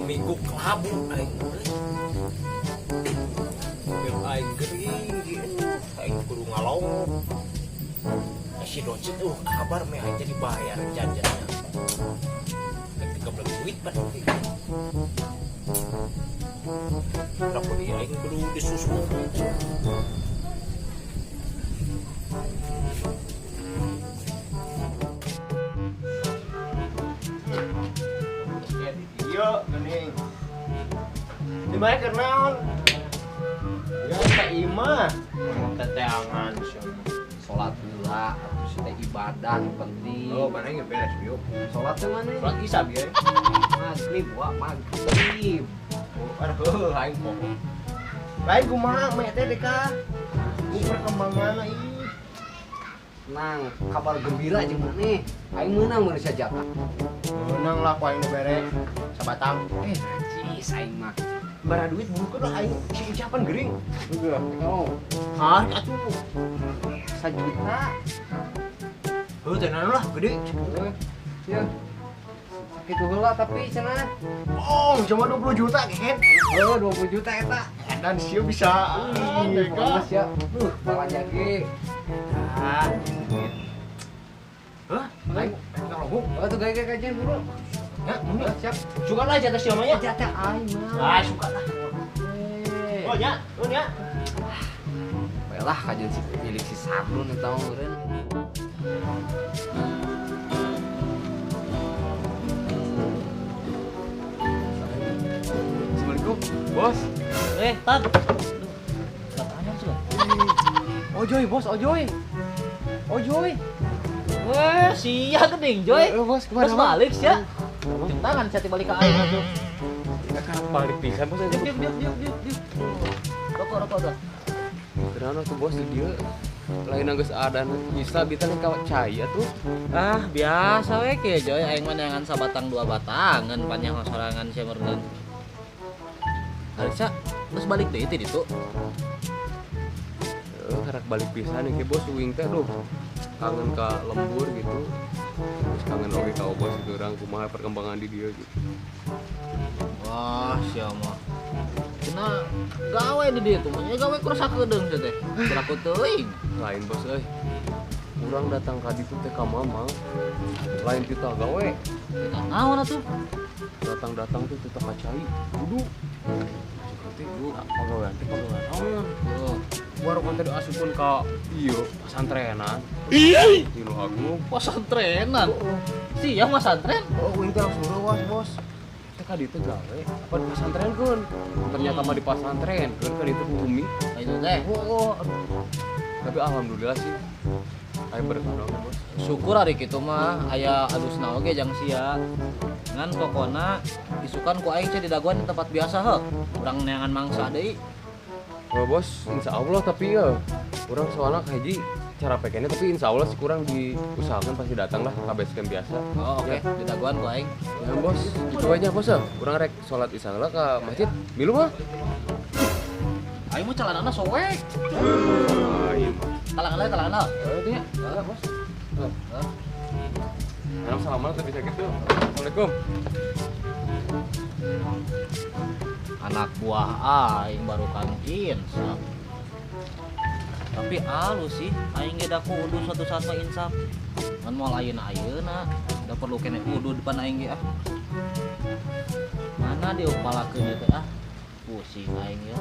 minggu kelabu aing. Bil aing gering, aing kudu ngalong. Si docet kabar meh aja dibayar jajannya. Ketika belum duit berarti. Berapa dia aing kudu disusul. Iya, gening. Di mana kenaon? Ya tak imah. Teteangan Sholat gula, terus kita ibadah yang penting. Oh, mana yang beres yuk. Sholat yang mana? Sholat isya biar. Maghrib, wah maghrib. Oh, aduh, lain kok. Lain kumaha meh teh deka. Ku perkembangan ih. Nang, kabar gembira jeung maneh. Aing meunang mun saja jatah. Menang lah ku aing beres. Sabatang. Najis aing mah. Bara duit burukeun lah aing si ucapan gering. Oh, Ah, atuh. 1 juta. Heuh, tenan lah gede. Ya. Kitu heula tapi cenah. Oh, cuma 20 juta keket. 20 juta eta. Dan sieu bisa Ih, panas ya. Balanya ge. Ah. Hah? Aing ngalongok. Oh, tuh gaya kajian buru. Ya, ini Siap. suka lah jatah siapa ya? Jatah aing mah. Ah, suka lah. Oh, nya, nya. Baiklah kajian si milik si Sardun eta mah meureun. Assalamualaikum, bos. Tar. Katanya sih. Ojoy, bos, ojoy. Ojoy. Wah, sia geuning, Joy. Bos, Bos balik sia. Cium tangan sia balik ka aing atuh. Ya kan balik pisan bos aja. Diuk. Rokok dah. Kenapa tuh bos dia lain geus adan bisa bitan ka cai atuh. Ah, biasa we ke Joy, aing mah neangan sabatang 2 batangan panjang sorangan sia meureun. Harusnya terus balik deui teh ditu. Karak balik pisan nih bos uing teh duh. Kangen ka lembur gitu. Terus kangen oge ka bos itu orang kumaha perkembangan di dia gitu. Wah, sia mah. Cenah gawe di dieu tuh, nya gawe kurasa kedeung teh. Kira-kira teuing. Lain bos euy. Urang datang ka ditu teh ka mamang. Lain kita gawe. Kita naon atuh? Datang tuh kita ka cai. Dudu. Seperti itu pagawean teh pagawean naon. Baru kan tadi asupun ka ieu pesantrenan. Di Luhagung. Pesantrenan. Sia mah santren. Oh, uing teh langsung rewas, bos. Teh ka ditu gawe, apa di pesantren keun? Ternyata mah di pesantren, keun ka ditu bumi. Itu teh. Oh, aduh. Tapi alhamdulillah sih. Aya berkah kan, bos. Syukur hari kitu mah aya alusna oge jang sia. Ngan pokona isukan ku aing teh di daguan di tempat biasa heuh. Urang neangan mangsa deui. Oh, bos, insya Allah tapi ya kurang soalnya haji cara pekennya tapi insya Allah sih kurang diusahakan pasti datang lah ke base camp biasa. Oh, oke, di daguan ku aing. Ya bos, itu aja bos ya. Kurang rek sholat isya lah ke masjid. Milu mah. Aing mah calanana soek. Ayo. Talangan. Itu ya. Ya bos. Salam salaman tapi bisa gitu. Assalamualaikum. Anak buah aing baru Kang insaf. Tapi alus sih, aing ge da kudu suatu saat mah insaf. Mun moal ayeuna da perlu kene kudu depan aing ge ah. Mana dia upalakeun ieu teh ah. Pusing aing ya.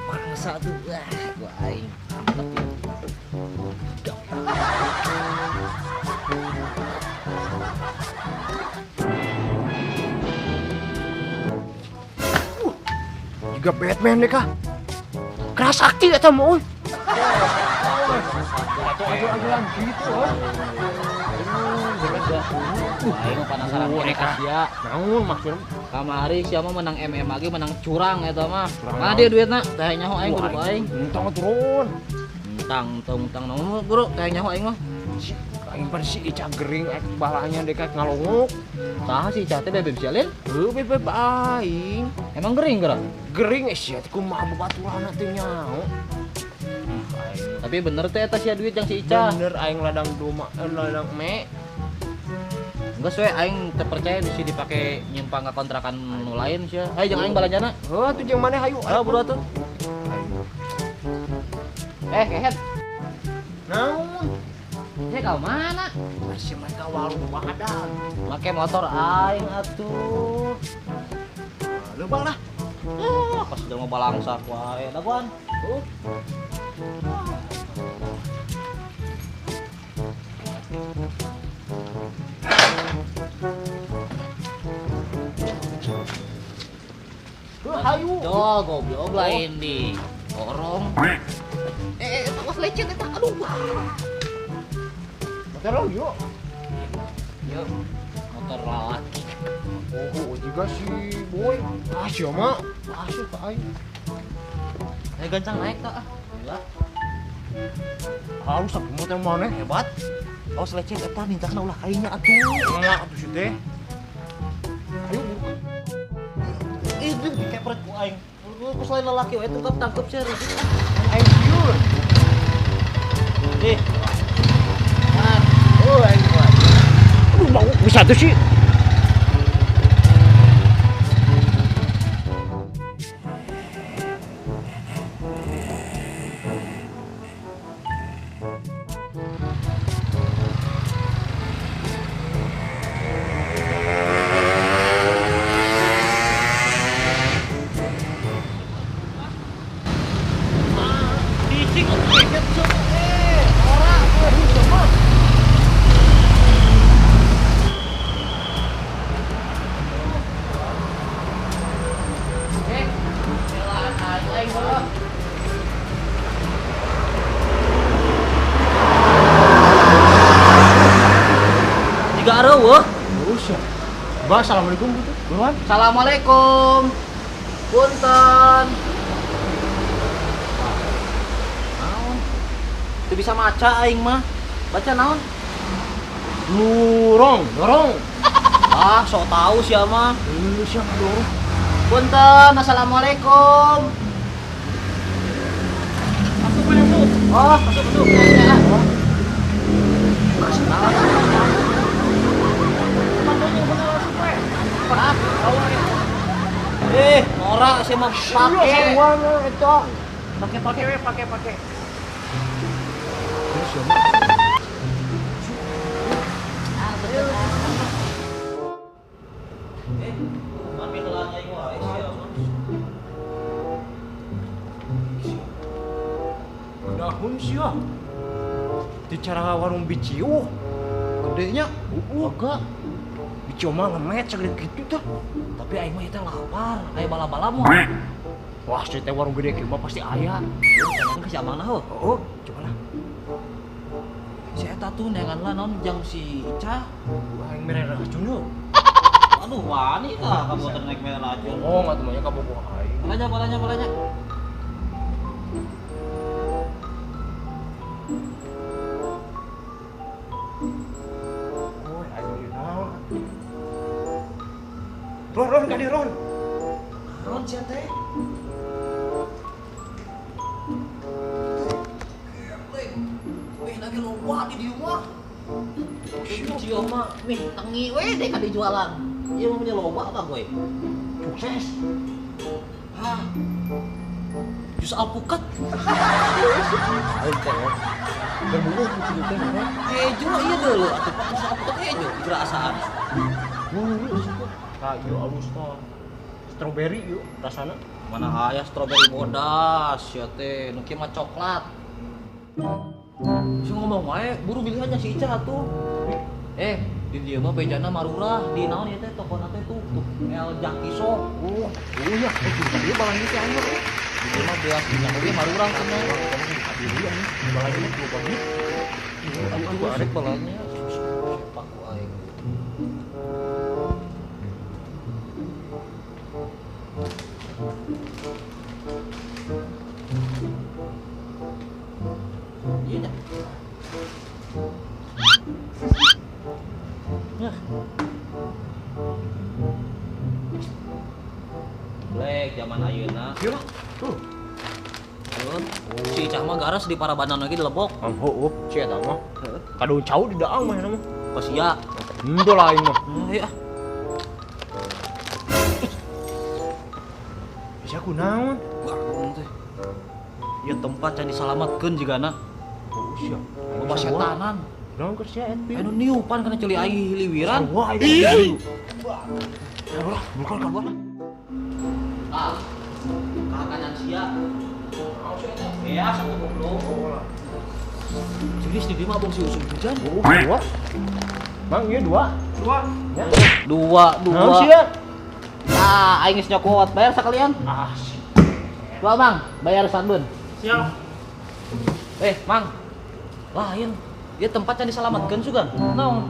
Bangsa tuh gua aing. Tapi Juga Batman deh kah? Keras sakti eta mah euy. aduh gitu. Aing penasaran mereka sia. Naon maksudna? Kamari sia mah menang MM lagi menang curang eta mah. Mana dia duitna? Teh nyaho aing kudu aing. Entong turun. Tang naon guru teh nyaho aing mah. Aing pan si Ica gering balanya dek ngalongok. Saha si Ica teh bebeb sialin? Heuh bebeb aing. Emang gering geura? Gering sia teh kumaha babaturanna teh nyaho. Tapi bener teh eta sia duit yang si Ica. Bener aing ladang ladang me Enggak sesuai aing terpercaya di sini dipakai nyimpang ke kontrakan nu lain sih. Ayo jangan aing balanjana. Heuh tuh jeung maneh hayu. Ayo buru atuh. Kehet. Naon? Saya kau mana? Masih mereka warung Padang. Make motor aing atuh. Leuba lah. Pas udah mau balangsak wae. Daguan. Tuh. Hayu. Yo, goblok lain di orong. Awas lecet eta. Aduh. Motor yuk. Yo, motor laki. Oh, juga si boy. Ah, siapa? Masuk ke aing. Gancang naik tak? Gila. Harus aku motor mana? Hebat. Awas lecet eta nincakna ulah kainya atuh. Enggak atuh si teh. Ayo. Itu dikepret ku aing. Ku selain lelaki wae tangkep sih. Aing siur. Man. Oh, aing kuat. Aduh, mau bisa tuh sih. Tiga areueuh. Usah. Ba, assalamualaikum gitu. Buruan. Assalamualaikum. Punten. Naon? Itu bisa maca aing mah. Baca naon? Dorong. Ah, sok tahu sia mah. Siapa dorong? Punten, assalamualaikum. Masuk mana tuh? Oh, masuk. Ya. Norak sih mah pake. Pakai. Ambil lanya ieu wae sia mah. Dahun sih ya. Di cara warung bicio. Gedenya, agak. Bicio mah ngemet segede gitu tuh. Tapi aing mah eta lapar, aya bala-bala mah. Wah, si teh warung gede kieu mah pasti aya. Jangan ke siapa nah, Oh, coba lah. si eta tuh nengan lah non jang si Ica. Aing mere racun yuk. Aduh, wani kah kamu naik merah racun. Oh, nggak temannya kamu buah aing. Balanya. Oh, aing di naon. Ron, kadi Ron. Ron sia teh. Weh, lagi loba di dieu mah. Cio mah, nih tengi we deh ka dijualan. Ieu mah punya loba apa gue? Sukses. Hah. Jus alpukat. Aing teh. Berburu kucing teh. Keju mah iya dulu atuh pakai jus alpukat keju berasaan. Kayu alus tah. Strawberry yuk rasana. Mana aya stroberi bodas ya teh, nu kieu mah coklat. Si ngomong wae, buru bilih aja si Ica atuh. Di dieu mah bejana marurah, di naon ieu teh tokona teh tuh El Jakiso. Oh iya, kita dia balang itu aja. Di dieu mah beas minyak oge marurah cenah. Dia nih, balang ini 2 pagi. Aku arek balanya. Pak ku aing. Iya dah. Nah. Black zaman ayeuna. Iya tuh. Si Icah mah garas di Parabanan lagi di Lebok. Heuh, cia eta mah. Kado cau di daang mah nama. Pas iya Endo lah aing mah. Ya. Bisa aku naon? Bangun teh. Ya tempat yang diselamatkeun jigana. Oh sia. Loba setanan. Naon keur sia eta? Anu niupan kana ceuli aing hiliwiran. Wah, itu. Bukan kabar. Ah. Kakanan sia. Ya, satu goblok. Serius di mah abang si usum hujan. Dua. Mang, iya dua. Ya. Dua. Naon sia? Nah, aing geus nyokot. Bayar sakalian. Ah, Dua, Mang. Bayar sanbeun. Siap. Mang. Lain. Dia tempat yang diselamatkeun sugan. Naon?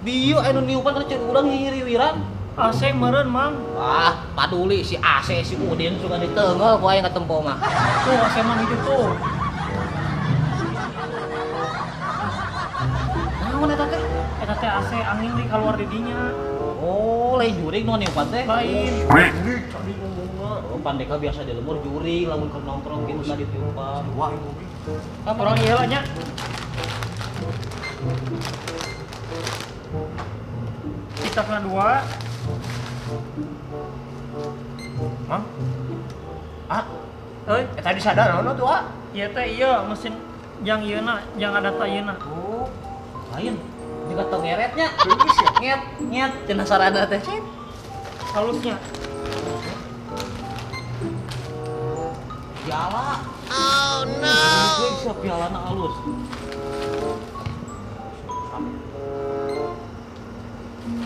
Dieu anu niupan kana ceuk urang hiriwiran. AC meureun, Mang. Wah, paduli si AC si Udin sugan diteungel ku aing katempo mah. Tuh, AC Mang itu tuh. Naon eta teh? Eta teh AC angin di keluar di dinya. Oh, lain jurig nu niupan teh. Lain. Oh, pandeka biasa di lemur jurig lamun keur nongkrong kitu tadi tiupan. dua ini. Orang ieu lah nya. Kita kena 2. Mang. Ah, Euy, eta disadar naon tuh, ah? ieu teh ieu mesin yang ieuna, yang ada tayuna. Oh, lain. Juga tong ngeretnya. Geus ya. Nget, nget cenah sarana teh. Halusnya. Piala. Oh no. Gue bisa pialana halus.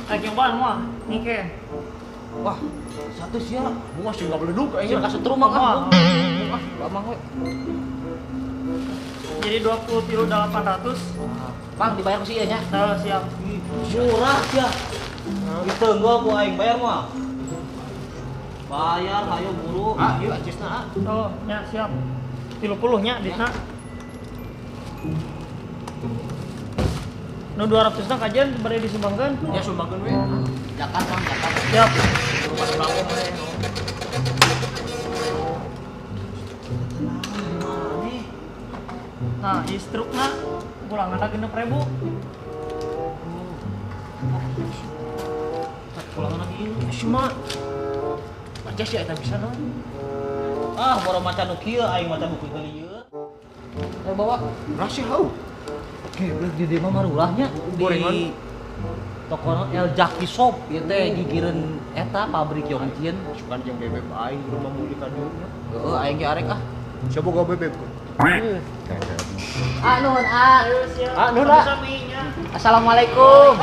Ayo cobaan mah, nike. Wah, satu sia. Gua masih enggak beleduk Sia kayaknya. kasih rumah Wah. ah. Gamang we. Jadi 20.800. Bang dibayar ku si ieu nya. Siap. Murah ya. Diteunggel ku aing bayar mah. Bayar hayo buru. Ah, ieu acisna, ah. Oh, nya siap. 30 nya ditna. Nu 200 na kajian bari disumbangkeun. Ya sumbangkeun we. Jakan Bang, jakan. Siap. Pas belakang we. Nah, istrukna pulang ada 6.000. Pulangan lagi ieu. Cuma baca sih eta bisa naon. Ah, boro macan nu kieu aing macan nu kieu ieu. Ayo bawa. Rasi hau. Geblek di dieu mah marulahnya Gorengan. di toko El Jaki Shop ieu teh gigireun eta pabrik Yongcien. Sukan yang bebek aing rumah muli ka dieu. Heeh, aing ge arek ah. Siapa gak bebek? Ah nuhun ah. Ayo siap. Ah, nu lah. Saminya. Assalamualaikum.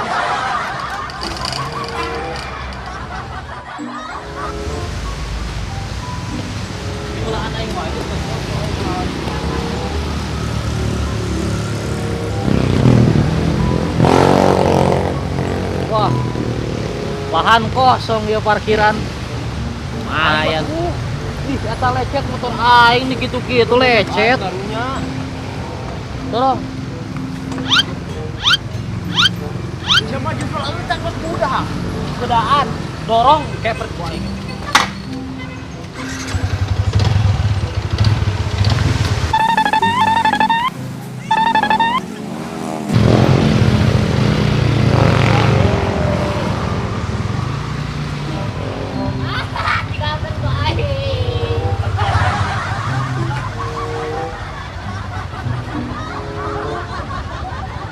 Mulaan aing wae. Wah. Bahan kosong ya parkiran. Lumayan. Ih, eta lecet motor aing nih gitu-gitu lecet. Karunya. Tolong. Siapa justru lalu tak kuda. Kedaan dorong kayak perkuai.